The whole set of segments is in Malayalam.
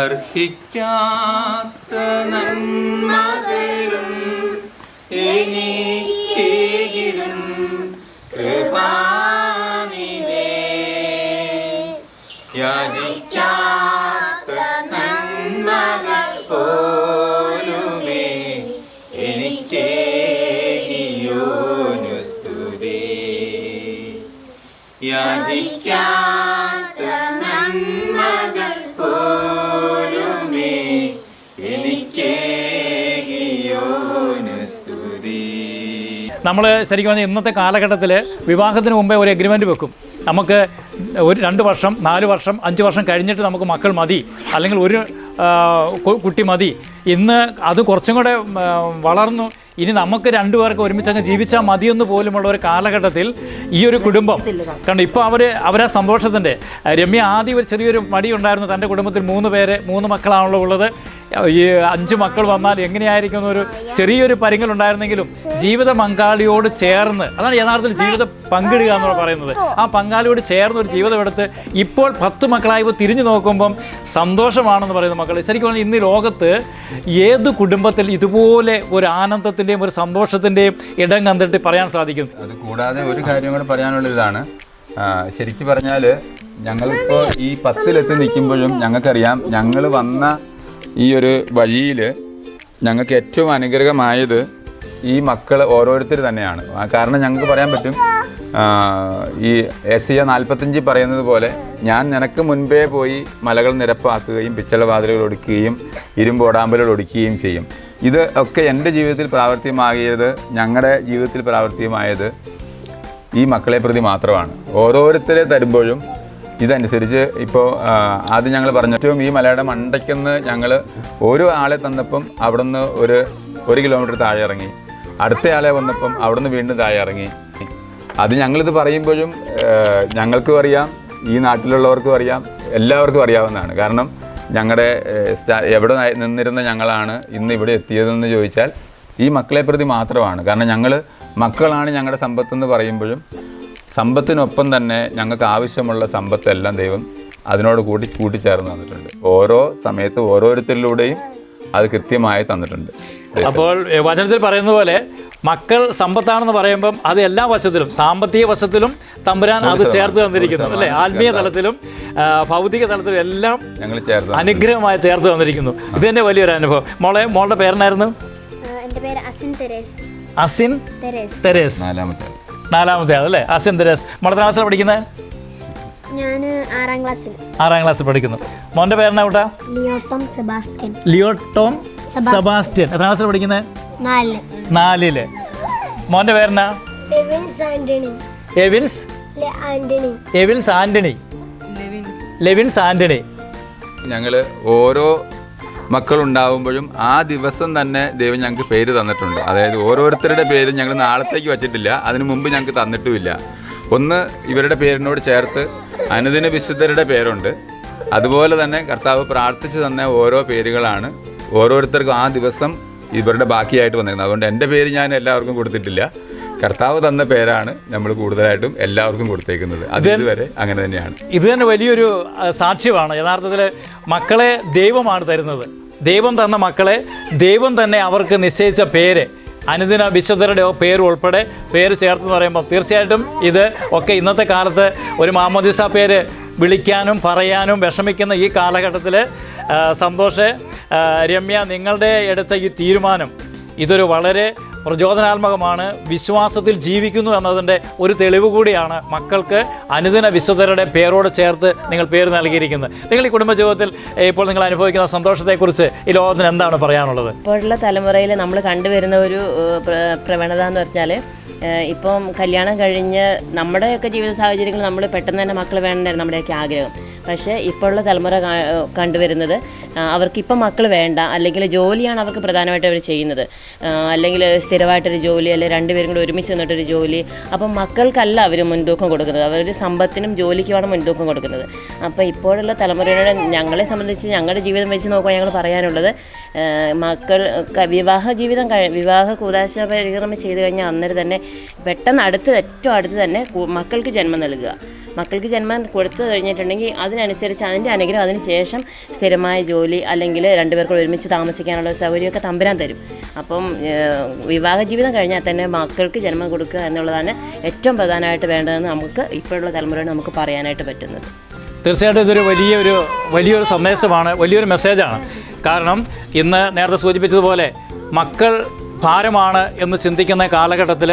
അർഹിക്കാത്ത നന്മകളും എനിക്കേകിടും കൃപാനിധേ. യാചിക്കാത്ത നന്മകൾ പോലുമേ എനിക്കേകിയോനു സ്തുതി. യാചിക്കാത്ത നന്മകൾ പോലുമേ എനിക്കേകിയോനു സ്തുതി. നമ്മൾ ശരിക്കും പറഞ്ഞാൽ ഇന്നത്തെ കാലഘട്ടത്തിൽ വിവാഹത്തിന് മുമ്പേ ഒരു എഗ്രിമെൻറ്റ് വെക്കും. നമുക്ക് ഒരു 2 വർഷം 4 വർഷം 5 വർഷം കഴിഞ്ഞിട്ട് നമുക്ക് മക്കൾ മതി, അല്ലെങ്കിൽ ഒരു കുട്ടി മതി. ഇന്ന് അത് കുറച്ചും കൂടെ വളർന്നു. ഇനി നമുക്ക് 2 പേർക്ക് ഒരുമിച്ചങ്ങ് ജീവിച്ചാൽ മതിയെന്ന് പോലുമുള്ള ഒരു കാലഘട്ടത്തിൽ ഈ ഒരു കുടുംബം കാരണം ഇപ്പോൾ അവരാ സന്തോഷത്തിൻ്റെ രമ്യ ആദ്യം ഒരു ചെറിയൊരു മടിയുണ്ടായിരുന്നു. തൻ്റെ കുടുംബത്തിൽ 3 മക്കളാണല്ലോ ഉള്ളത്. ഈ 5 മക്കൾ വന്നാൽ എങ്ങനെയായിരിക്കും ഒരു ചെറിയൊരു പരിങ്ങലുണ്ടായിരുന്നെങ്കിലും ജീവിത പങ്കാളിയോട് ചേർന്ന്, അതാണ് യഥാർത്ഥത്തിൽ ജീവിതം പങ്കിടുക എന്ന് പറയുന്നത്. ആ പങ്കാളിയോട് ചേർന്ന് ഒരു ജീവിതം എടുത്ത് ഇപ്പോൾ 10 മക്കളായപ്പോൾ തിരിഞ്ഞു നോക്കുമ്പം സന്തോഷമാണെന്ന് പറയുന്ന മക്കൾ. ശരിക്കും പറഞ്ഞാൽ ഇന്ന് ലോകത്ത് ഏത് കുടുംബത്തിൽ ഇതുപോലെ ഒരു ആനന്ദത്തിൻ്റെയും ഒരു സന്തോഷത്തിൻ്റെയും ഇടം കണ്ടിട്ട് പറയാൻ സാധിക്കും? അത് കൂടാതെ ഒരു കാര്യം കൂടെ പറയാനുള്ള ഇതാണ്, ശരിക്കും പറഞ്ഞാൽ ഞങ്ങളിപ്പോൾ ഈ 10-ലെത്തി നിൽക്കുമ്പോഴും ഞങ്ങൾക്കറിയാം ഞങ്ങൾ വന്ന ഈ ഒരു വഴിയിൽ ഞങ്ങൾക്ക് ഏറ്റവും അനുഗ്രഹമായത് ഈ മക്കൾ ഓരോരുത്തർ തന്നെയാണ്. കാരണം ഞങ്ങൾക്ക് പറയാൻ പറ്റും, ഈ യെശയ്യാ 45 പറയുന്നത് പോലെ, ഞാൻ നിനക്ക് മുൻപേ പോയി മലകൾ നിരപ്പാക്കുകയും പിച്ചളവാതിലുകൾ ഒടിക്കുകയും ഇരുമ്പോടാമ്പലുകൾ ഒടിക്കുകയും ചെയ്യും. ഇത് ഒക്കെ എൻ്റെ ജീവിതത്തിൽ പ്രാവർത്തികമാകിയത്, ഞങ്ങളുടെ ജീവിതത്തിൽ പ്രാവർത്തികമായത് ഈ മക്കളെ പ്രതി മാത്രമാണ്. ഓരോരുത്തരെ തരുമ്പോഴും ഇതനുസരിച്ച് ഇപ്പോൾ ആദ്യം ഞങ്ങൾ പറഞ്ഞു, ഏറ്റവും ഈ മലയുടെ മണ്ടയ്ക്കെന്ന് ഞങ്ങൾ ഓരോ ആളെ തന്നപ്പം അവിടുന്ന് ഒരു 1 കിലോമീറ്റർ താഴെ ഇറങ്ങി. അടുത്ത ആളെ വന്നപ്പം അവിടുന്ന് വീണ്ടും താഴെ ഇറങ്ങി. അത് ഞങ്ങളിത് പറയുമ്പോഴും ഞങ്ങൾക്കും അറിയാം, ഈ നാട്ടിലുള്ളവർക്കും അറിയാം, എല്ലാവർക്കും അറിയാവുന്നതാണ്. കാരണം ഞങ്ങളുടെ എവിടെ നിന്നിരുന്ന ഞങ്ങളാണ് ഇന്ന് ഇവിടെ എത്തിയതെന്ന് ചോദിച്ചാൽ ഈ മക്കളെ പ്രതി മാത്രമാണ്. കാരണം മക്കളാണ് ഞങ്ങളുടെ സമ്പത്തെന്ന് പറയുമ്പോഴും സമ്പത്തിനൊപ്പം തന്നെ ഞങ്ങൾക്ക് ആവശ്യമുള്ള സമ്പത്തെല്ലാം ദൈവം അതിനോട് കൂട്ടിച്ചേർന്ന് തന്നിട്ടുണ്ട്. ഓരോ സമയത്ത് ഓരോരുത്തരിലൂടെയും അത് കൃത്യമായി തന്നിട്ടുണ്ട്. അപ്പോൾ വചനത്തിൽ പറയുന്ന പോലെ മക്കൾ സമ്പത്താണെന്ന് പറയുമ്പം അത് എല്ലാ വശത്തിലും, സാമ്പത്തിക വശത്തിലും തമ്പുരാൻ അത് ചേർത്ത് തന്നിരിക്കുന്നു അല്ലേ? ആത്മീയ തലത്തിലും ഭൗതിക തലത്തിലും എല്ലാം ഞങ്ങൾ അനുഗ്രഹമായി ചേർത്ത് തന്നിരിക്കുന്നു. ഇത് തന്നെ വലിയൊരു അനുഭവം. മോളുടെ പേരെന്നായിരുന്നു? എൻ്റെ പേര് അസിൻ തെരേസ്. നാലാമത്തെ ആളല്ലേ? അസിൻ തെരേസ്. മോളെ ക്ലാസ്സിലാണ് പഠിക്കുന്നത്? ഞാൻ 6ാം ക്ലാസ്സിൽ പഠിക്കുന്നു. മോൻ്റെ പേരെന്നാ കൂട്ടാ? ലിയോട്ടോം സെബാസ്റ്റ്യൻ. എത്രാം ക്ലാസ്സിൽ പഠിക്കുന്നത്? 4ല്. മോൻ്റെ പേരെന്നാ? ലെവിൻസ് ആന്റണി. ഞങ്ങൾ ഓരോ മക്കളുണ്ടാവുമ്പോഴും ആ ദിവസം തന്നെ ദൈവം ഞങ്ങൾക്ക് പേര് തന്നിട്ടുണ്ട്. അതായത് ഓരോരുത്തരുടെ പേര് ഞങ്ങൾ നാളത്തേക്ക് വച്ചിട്ടില്ല, അതിനു മുമ്പ് ഞങ്ങൾക്ക് തന്നിട്ടുമില്ല. ഒന്ന് ഇവരുടെ പേരിനോട് ചേർത്ത് അനുദിന വിശുദ്ധരുടെ പേരുണ്ട്. അതുപോലെ തന്നെ കർത്താവ് പ്രാർത്ഥിച്ചു തന്ന ഓരോ പേരുകളാണ് ഓരോരുത്തർക്കും ആ ദിവസം ഇവരുടെ ബാക്കിയായിട്ട് വന്നിരുന്നത്. അതുകൊണ്ട് എൻ്റെ പേര് ഞാൻ എല്ലാവർക്കും കൊടുത്തിട്ടില്ല. കർത്താവ് തന്ന പേരാണ് നമ്മൾ കൂടുതലായിട്ടും എല്ലാവർക്കും കൊടുത്തേക്കുന്നത്. അതുവരെ അങ്ങനെ തന്നെയാണ്. ഇത് തന്നെ വലിയൊരു സാക്ഷ്യമാണ്. യഥാർത്ഥത്തിൽ മക്കളെ ദൈവമാണ് തരുന്നത്. ദൈവം തന്ന മക്കളെ ദൈവം തന്നെ അവർക്ക് നിശ്ചയിച്ച പേര്, അനുദിന വിശുദ്ധരുടെ പേര് ഉൾപ്പെടെ പേര് ചേർത്തെന്ന് പറയുമ്പോൾ തീർച്ചയായിട്ടും ഇത് ഒക്കെ ഇന്നത്തെ കാലത്ത് ഒരു മാമോദിസ പേര് വിളിക്കാനും പറയാനും വിഷമിക്കുന്ന ഈ കാലഘട്ടത്തിൽ സന്തോഷ്, രമ്യ, നിങ്ങളുടെ എടുത്ത ഈ തീരുമാനം ഇതൊരു വളരെ പ്രചോദനാത്മകമാണ്. വിശ്വാസത്തിൽ ജീവിക്കുന്നു എന്നതിൻ്റെ ഒരു തെളിവ് കൂടിയാണ് മക്കൾക്ക് അനുദിന വിശുദ്ധരുടെ പേരോട് ചേർത്ത് നിങ്ങൾ പേര് നൽകിയിരിക്കുന്നത്. നിങ്ങൾ ഈ കുടുംബജീവിതത്തിൽ ഇപ്പോൾ നിങ്ങൾ അനുഭവിക്കുന്ന സന്തോഷത്തെക്കുറിച്ച് ഈ ലോകത്തിന് എന്താണ് പറയാനുള്ളത്? ഇപ്പോഴുള്ള തലമുറയിൽ നമ്മൾ കണ്ടുവരുന്ന ഒരു പ്രവണത എന്ന് പറഞ്ഞാൽ, ഇപ്പം കല്യാണം കഴിഞ്ഞ് നമ്മുടെയൊക്കെ ജീവിത സാഹചര്യങ്ങൾ നമ്മൾ പെട്ടെന്ന് തന്നെ മക്കൾ വേണമെന്നായിരുന്നു നമ്മുടെയൊക്കെ ആഗ്രഹം. പക്ഷേ ഇപ്പോഴുള്ള തലമുറ അവർക്കിപ്പം മക്കൾ വേണ്ട, അല്ലെങ്കിൽ ജോലിയാണ് അവർക്ക് പ്രധാനമായിട്ട് അവർ ചെയ്യുന്നത്, അല്ലെങ്കിൽ സ്ഥിരമായിട്ടൊരു ജോലി, അല്ലെങ്കിൽ രണ്ടുപേരും കൂടി ഒരുമിച്ച് നിന്നിട്ടൊരു ജോലി. അപ്പം മക്കൾക്കല്ല അവർ മുൻതൂക്കം കൊടുക്കുന്നത്, അവർ സമ്പത്തിനും ജോലിക്കുമാണ് മുൻതൂക്കം കൊടുക്കുന്നത്. അപ്പോൾ ഇപ്പോഴുള്ള തലമുറയുടെ ഞങ്ങളെ സംബന്ധിച്ച് ഞങ്ങളുടെ ജീവിതം വെച്ച് നോക്കുമ്പോൾ ഞങ്ങൾ പറയാനുള്ളത്, മക്കൾ വിവാഹ കൂതാശ പരിക്രമം ചെയ്ത് കഴിഞ്ഞാൽ അന്നേരം തന്നെ പെട്ടെന്ന് ഏറ്റവും അടുത്ത് തന്നെ മക്കൾക്ക് ജന്മം നൽകുക. മക്കൾക്ക് ജന്മം കൊടുത്തു കഴിഞ്ഞിട്ടുണ്ടെങ്കിൽ അതിനനുസരിച്ച് അതിൻ്റെ അനുഗ്രഹം, അതിന് ശേഷം സ്ഥിരമായ ജോലി അല്ലെങ്കിൽ രണ്ടുപേർക്ക് ഒരുമിച്ച് താമസിക്കാനുള്ള സൗകര്യമൊക്കെ തമ്പുരാൻ തരും. അപ്പം വിവാഹ ജീവിതം കഴിഞ്ഞാൽ തന്നെ മക്കൾക്ക് ജന്മം കൊടുക്കുക എന്നുള്ളതാണ് ഏറ്റവും പ്രധാനമായിട്ട് വേണ്ടതെന്ന് നമുക്ക് ഇപ്പോഴുള്ള തലമുറയോട് നമുക്ക് പറയാനായിട്ട് പറ്റുന്നത്. തീർച്ചയായിട്ടും ഇതൊരു വലിയൊരു സന്ദേശമാണ്, വലിയൊരു മെസ്സേജാണ്. കാരണം ഇന്ന് നേരത്തെ സൂചിപ്പിച്ചതുപോലെ മക്കൾ ഭാരമാണ് എന്ന് ചിന്തിക്കുന്ന കാലഘട്ടത്തിൽ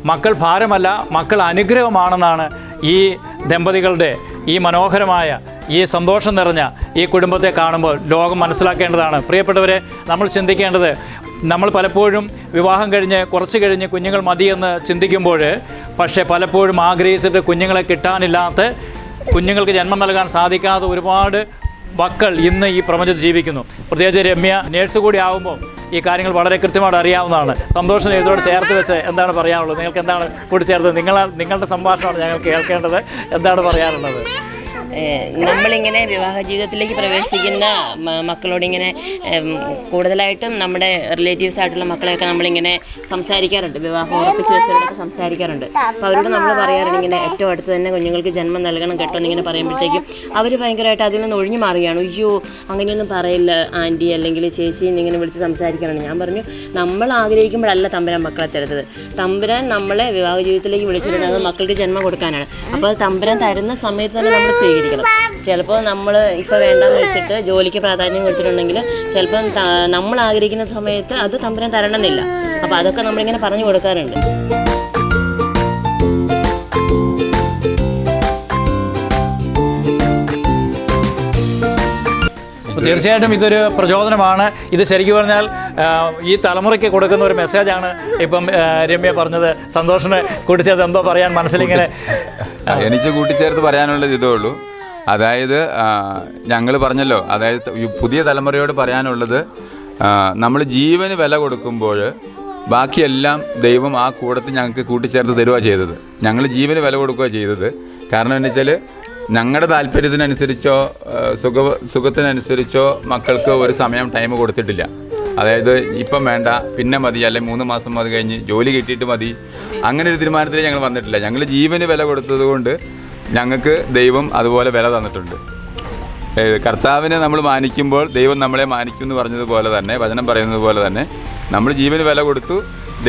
മക്കൾ ഭാരമല്ല, മക്കൾ അനുഗ്രഹമാണെന്നാണ് ഈ ദമ്പതികളുടെ ഈ മനോഹരമായ ഈ സന്തോഷം നിറഞ്ഞ ഈ കുടുംബത്തെ കാണുമ്പോൾ ലോകം മനസ്സിലാക്കേണ്ടതാണ്. പ്രിയപ്പെട്ടവരെ, നമ്മൾ ചിന്തിക്കേണ്ടത്, നമ്മൾ പലപ്പോഴും വിവാഹം കുറച്ച് കഴിഞ്ഞ് കുഞ്ഞുങ്ങൾ മതിയെന്ന് ചിന്തിക്കുമ്പോൾ പക്ഷേ പലപ്പോഴും ആഗ്രഹിച്ചിട്ട് കുഞ്ഞുങ്ങളെ കിട്ടാനില്ലാത്ത, കുഞ്ഞുങ്ങൾക്ക് ജന്മം നൽകാൻ സാധിക്കാത്ത ഒരുപാട് മക്കൾ ഇന്ന് ഈ പ്രപഞ്ചത്തിൽ ജീവിക്കുന്നു. പ്രത്യേകിച്ച് രമ്യ നേഴ്സ് കൂടി ആകുമ്പോൾ ഈ കാര്യങ്ങൾ വളരെ കൃത്യമായിട്ട് അറിയാവുന്നതാണ്. സന്തോഷം ഇതിനോട് ചേർത്ത് വെച്ച് എന്താണ് പറയാനുള്ളത്? നിങ്ങൾക്ക് എന്താണ് കൂട്ടിച്ചേർത്ത്? നിങ്ങളുടെ സംഭാഷണമാണ് ഞങ്ങൾ കേൾക്കേണ്ടത്. എന്താണ് പറയാനുള്ളത്? നമ്മളിങ്ങനെ വിവാഹ ജീവിതത്തിലേക്ക് പ്രവേശിക്കുന്ന മക്കളോടിങ്ങനെ കൂടുതലായിട്ടും നമ്മുടെ റിലേറ്റീവ്സ് ആയിട്ടുള്ള മക്കളെയൊക്കെ നമ്മളിങ്ങനെ സംസാരിക്കാറുണ്ട്, വിവാഹം ഉറപ്പിച്ച് വെച്ചവരോടൊക്കെ സംസാരിക്കാറുണ്ട്. അപ്പോൾ അവരോട് നമ്മൾ പറയാറുണ്ട് ഇങ്ങനെ ഏറ്റവും അടുത്ത് തന്നെ കുഞ്ഞുങ്ങൾക്ക് ജന്മം നൽകണം കേട്ടോ എന്നിങ്ങനെ പറയുമ്പോഴത്തേക്കും അവർ ഭയങ്കരമായിട്ട് അതിൽ നിന്ന് ഒഴിഞ്ഞു മാറുകയാണ്. അയ്യോ അങ്ങനെയൊന്നും പറയില്ല ആൻറ്റി അല്ലെങ്കിൽ ചേച്ചി എന്നിങ്ങനെ വിളിച്ച് സംസാരിക്കാറുണ്ട്. ഞാൻ പറഞ്ഞു, നമ്മൾ ആഗ്രഹിക്കുമ്പോഴല്ല തമ്പുരാൻ മക്കളെ തരുന്നത്. തമ്പുരാൻ നമ്മളെ വിവാഹ ജീവിതത്തിലേക്ക് വിളിച്ചിരുന്നത് മക്കൾക്ക് ജന്മം കൊടുക്കാനാണ്. അപ്പോൾ അത് തമ്പുരാൻ തരുന്ന സമയത്ത് തന്നെ നമ്മൾ സ്വീകരിക്കണം. ചിലപ്പോൾ നമ്മൾ ഇപ്പോൾ വേണ്ടാന്ന് വെച്ചിട്ട് ജോലിക്ക് പ്രാധാന്യം കൊടുത്തിട്ടുണ്ടെങ്കിൽ ചിലപ്പോൾ നമ്മൾ ആഗ്രഹിക്കുന്ന സമയത്ത് അത് തമ്പുരാൻ തരണമെന്നില്ല. അപ്പോൾ അതൊക്കെ നമ്മളിങ്ങനെ പറഞ്ഞു കൊടുക്കാറുണ്ട്. തീർച്ചയായിട്ടും ഇതൊരു പ്രചോദനമാണ്. ഇത് ശരിക്കും പറഞ്ഞാൽ ഈ തലമുറയ്ക്ക് കൊടുക്കുന്ന ഒരു മെസ്സേജാണ്. ഇപ്പം രമ്യ പറഞ്ഞത്, സന്തോഷിനെ കൂട്ടിച്ചേർത്ത് എന്തോ പറയാൻ മനസ്സിലിങ്ങനെ. എനിക്ക് കൂട്ടിച്ചേർത്ത് പറയാനുള്ളത് ഇതേ ഉള്ളൂ. അതായത് ഞങ്ങൾ പറഞ്ഞല്ലോ, അതായത് പുതിയ തലമുറയോട് പറയാനുള്ളത്, നമ്മൾ ജീവന് വില കൊടുക്കുമ്പോൾ ബാക്കിയെല്ലാം ദൈവം ആ കൂടത്തിൽ ഞങ്ങൾക്ക് കൂട്ടിച്ചേർത്ത് തരുക ചെയ്തത്. ഞങ്ങൾ ജീവന് വില കൊടുക്കുക ചെയ്തത്. കാരണം എന്ന് വെച്ചാൽ ഞങ്ങളുടെ താല്പര്യത്തിനനുസരിച്ചോ സുഖത്തിനനുസരിച്ചോ മക്കൾക്ക് ഒരു ടൈം കൊടുത്തിട്ടില്ല. അതായത് ഇപ്പം വേണ്ട, പിന്നെ മതി, അല്ലെങ്കിൽ 3 മാസം മതി, കഴിഞ്ഞ് ജോലി കിട്ടിയിട്ട് മതി, അങ്ങനെ ഒരു തീരുമാനത്തിൽ ഞങ്ങൾ വന്നിട്ടില്ല. ഞങ്ങൾ ജീവന് വില കൊടുത്തത് കൊണ്ട് ഞങ്ങൾക്ക് ദൈവം അതുപോലെ വില തന്നിട്ടുണ്ട്. കർത്താവിനെ നമ്മൾ മാനിക്കുമ്പോൾ ദൈവം നമ്മളെ മാനിക്കും എന്ന് പറഞ്ഞതുപോലെ തന്നെ, വചനം പറയുന്നത് പോലെ തന്നെ, നമ്മൾ ജീവന് വില കൊടുത്തു.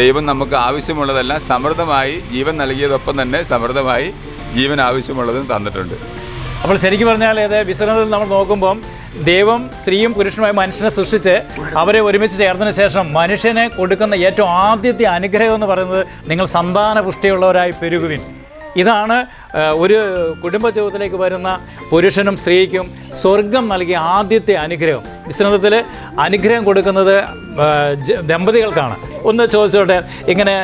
ദൈവം നമുക്ക് ആവശ്യമുള്ളതെല്ലാം സമൃദ്ധമായി ജീവൻ നൽകിയതൊപ്പം തന്നെ സമൃദ്ധമായി ജീവൻ ആവശ്യമുള്ളതും തന്നിട്ടുണ്ട്. അപ്പോൾ ശരിക്കും പറഞ്ഞാൽ വിശ്രമത്തിൽ നമ്മൾ നോക്കുമ്പം ദൈവം സ്ത്രീയും പുരുഷനുമായി മനുഷ്യനെ സൃഷ്ടിച്ച് അവരെ ഒരുമിച്ച് ചേർത്തതിന് ശേഷം മനുഷ്യനെ കൊടുക്കുന്ന ഏറ്റവും ആദ്യത്തെ അനുഗ്രഹം എന്ന് പറയുന്നത്, നിങ്ങൾ സന്താന പുഷ്ടിയുള്ളവരായി പെരുകുവിൻ. ഇതാണ് ഒരു കുടുംബ ജീവിതത്തിലേക്ക് വരുന്ന പുരുഷനും സ്ത്രീക്കും സ്വർഗം നൽകിയ ആദ്യത്തെ അനുഗ്രഹം. വിശ്രമത്തിൽ അനുഗ്രഹം കൊടുക്കുന്നത് ദമ്പതികൾക്കാണ്. ഒന്ന് ചോദിച്ചോട്ടെ, ഇങ്ങനെ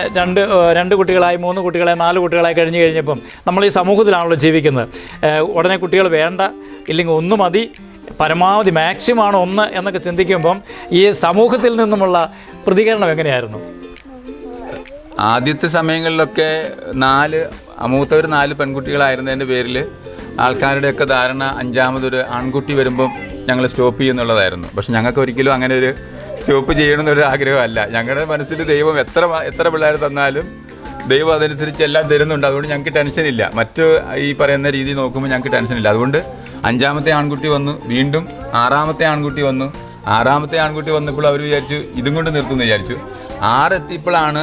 രണ്ട് കുട്ടികളായി, 3 കുട്ടികളായി, 4 കുട്ടികളായി കഴിഞ്ഞപ്പം നമ്മൾ ഈ സമൂഹത്തിലാണല്ലോ ജീവിക്കുന്നത്. ഉടനെ കുട്ടികൾ വേണ്ട, ഇല്ലെങ്കിൽ 1 മതി, പരമാവധി മാക്സിമം 1 എന്നൊക്കെ ചിന്തിക്കുമ്പം ഈ സമൂഹത്തിൽ നിന്നുമുള്ള പ്രതികരണം എങ്ങനെയായിരുന്നു? ആദ്യത്തെ സമയങ്ങളിലൊക്കെ മൂത്തവർ 4 പെൺകുട്ടികളായിരുന്നതിൻ്റെ പേരിൽ ആൾക്കാരുടെയൊക്കെ ധാരണ 5ാമതൊരു ആൺകുട്ടി വരുമ്പം ഞങ്ങൾ സ്റ്റോപ്പ് ചെയ്യുന്നുള്ളതായിരുന്നു. പക്ഷെ ഞങ്ങൾക്ക് ഒരിക്കലും അങ്ങനെ ഒരു സ്റ്റോപ്പ് ചെയ്യണമെന്നൊരു ആഗ്രഹമല്ല. ഞങ്ങളുടെ മനസ്സിൽ ദൈവം എത്ര പിള്ളേർ തന്നാലും ദൈവം അതനുസരിച്ച് എല്ലാം തരുന്നുണ്ട്. അതുകൊണ്ട് ഞങ്ങൾക്ക് ടെൻഷനില്ല. മറ്റ് ഈ പറയുന്ന രീതി നോക്കുമ്പോൾ ഞങ്ങൾക്ക് ടെൻഷനില്ല. അതുകൊണ്ട് 5ാമത്തെ ആൺകുട്ടി വന്നു, വീണ്ടും 6ാമത്തെ ആൺകുട്ടി വന്നു. 6ാമത്തെ ആൺകുട്ടി വന്നപ്പോൾ അവർ വിചാരിച്ചു ഇതും കൊണ്ട് നിർത്തുമെന്ന് വിചാരിച്ചു. 6 എത്തിയപ്പോഴാണ്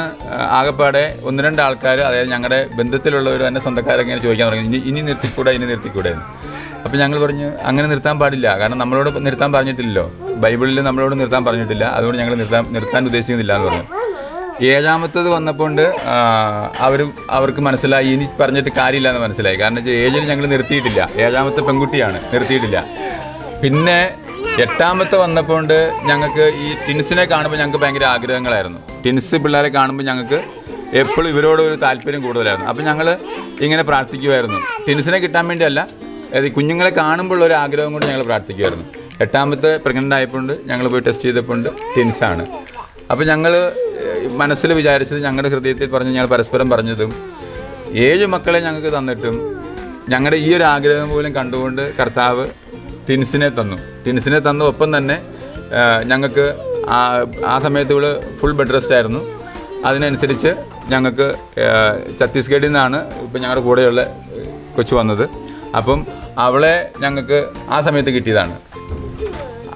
ആകെപ്പാടെ 1-2 ആൾക്കാർ, അതായത് ഞങ്ങളുടെ ബന്ധത്തിലുള്ളവർ തന്നെ സ്വന്തക്കാരങ്ങനെ ചോദിക്കാൻ തുടങ്ങി, ഇനി നിർത്തിക്കൂടെ എന്ന്. അപ്പോൾ ഞങ്ങൾ പറഞ്ഞു അങ്ങനെ നിർത്താൻ പാടില്ല. കാരണം നമ്മളോട് നിർത്താൻ പറഞ്ഞിട്ടില്ലല്ലോ, ബൈബിളിൽ നമ്മളോട് നിർത്താൻ പറഞ്ഞിട്ടില്ല. അതുകൊണ്ട് ഞങ്ങൾ നിർത്താൻ ഉദ്ദേശിക്കുന്നില്ല എന്ന് പറഞ്ഞു. 7ാമത്തത് വന്നപ്പോൾ അവർക്ക് മനസ്സിലായി ഇനി പറഞ്ഞിട്ട് കാര്യമില്ല എന്ന് മനസ്സിലായി. കാരണം ഏജിൽ ഞങ്ങൾ നിർത്തിയിട്ടില്ല. 7ാമത്തെ പെൺകുട്ടിയാണ്, നിർത്തിയിട്ടില്ല. പിന്നെ 8ാമത്തെ വന്നപ്പോൾ ഞങ്ങൾക്ക് ഈ ടിൻസിനെ കാണുമ്പോൾ ഞങ്ങൾക്ക് ഭയങ്കര ആഗ്രഹങ്ങളായിരുന്നു. ടിൻസ് പിള്ളേരെ കാണുമ്പോൾ ഞങ്ങൾക്ക് എപ്പോഴും ഇവരോട് ഒരു താല്പര്യം കൂടുതലായിരുന്നു. അപ്പോൾ ഞങ്ങൾ ഇങ്ങനെ പ്രാർത്ഥിക്കുമായിരുന്നു. ടിൻസിനെ കിട്ടാൻ വേണ്ടിയല്ല, കുഞ്ഞുങ്ങളെ കാണുമ്പോൾ ഒരു ആഗ്രഹം കൊണ്ട് ഞങ്ങൾ പ്രാർത്ഥിക്കുമായിരുന്നു. 8ാമത്തെ പ്രഗ്നൻ്റ് ആയപ്പോൾ ഞങ്ങൾ പോയി ടെസ്റ്റ് ചെയ്തപ്പോൾ ടിൻസാണ്. അപ്പോൾ ഞങ്ങൾ മനസ്സിൽ വിചാരിച്ചത്, ഞങ്ങളുടെ ഹൃദയത്തിൽ പറഞ്ഞ് ഞങ്ങൾ പരസ്പരം പറഞ്ഞതും 7 മക്കളെ ഞങ്ങൾക്ക് തന്നിട്ടും ഞങ്ങളുടെ ഈ ഒരു ആഗ്രഹം പോലും കണ്ടുകൊണ്ട് കർത്താവ് ട്വിൻസിനെ തന്നു. ഒപ്പം തന്നെ ഞങ്ങൾക്ക് ആ സമയത്ത് ഇവള് ഫുൾ ബെഡ് റെസ്റ്റ് ആയിരുന്നു. അതിനനുസരിച്ച് ഞങ്ങൾക്ക് ഛത്തീസ്ഗഡിൽ നിന്നാണ് ഇപ്പം ഞങ്ങളുടെ കൂടെയുള്ള കൊച്ചു വന്നത്. അപ്പം അവളെ ഞങ്ങൾക്ക് ആ സമയത്ത് കിട്ടിയതാണ്.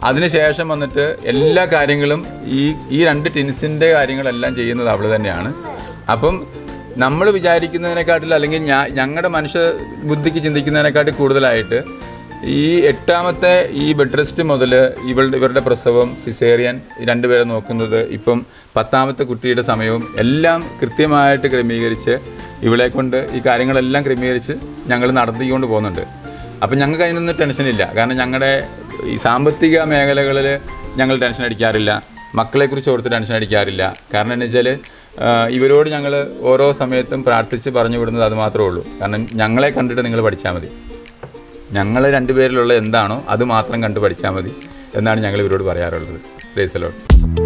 അതിനുശേഷം വന്നിട്ട് എല്ലാ കാര്യങ്ങളും ഈ 2 ട്വിൻസിൻ്റെ കാര്യങ്ങളെല്ലാം ചെയ്യുന്നത് അവൾ തന്നെയാണ്. അപ്പം നമ്മൾ വിചാരിക്കുന്നതിനെക്കാട്ടിൽ അല്ലെങ്കിൽ ഞങ്ങളുടെ മനുഷ്യ ബുദ്ധിക്ക് ചിന്തിക്കുന്നതിനെക്കാട്ടിൽ കൂടുതലായിട്ട് ഈ 8ാമത്തെ ഈ ബെഡ് റെസ്റ്റ് മുതൽ ഇവരുടെ പ്രസവം, സിസേറിയൻ 2 പേരെ നോക്കുന്നത്, ഇപ്പം 10ാമത്തെ കുട്ടിയുടെ സമയവും എല്ലാം കൃത്യമായിട്ട് ക്രമീകരിച്ച് ഇവളെ കൊണ്ട് ഈ കാര്യങ്ങളെല്ലാം ക്രമീകരിച്ച് ഞങ്ങൾ നടത്തിക്കൊണ്ട് പോകുന്നുണ്ട്. അപ്പം ഞങ്ങൾക്ക് അതിനൊന്നും ടെൻഷനില്ല. കാരണം ഞങ്ങളുടെ ഈ സാമ്പത്തിക മേഖലകളിൽ ഞങ്ങൾ ടെൻഷൻ അടിക്കാറില്ല, മക്കളെക്കുറിച്ച് ഓർത്ത് ടെൻഷൻ അടിക്കാറില്ല. കാരണം എന്ന് വെച്ചാൽ ഇവരോട് ഞങ്ങൾ ഓരോ സമയത്തും പ്രാർത്ഥിച്ച് പറഞ്ഞു വിടുന്നത് അത് മാത്രമേ ഉള്ളൂ. കാരണം ഞങ്ങളെ കണ്ടിട്ട് നിങ്ങൾ പഠിച്ചാൽ മതി, ഞങ്ങൾ 2 പേരിലുള്ള എന്താണോ അത് മാത്രം കണ്ട് പഠിച്ചാൽ മതി എന്നാണ് ഞങ്ങൾ ഇവരോട് പറയാറുള്ളത്. Praise the Lord.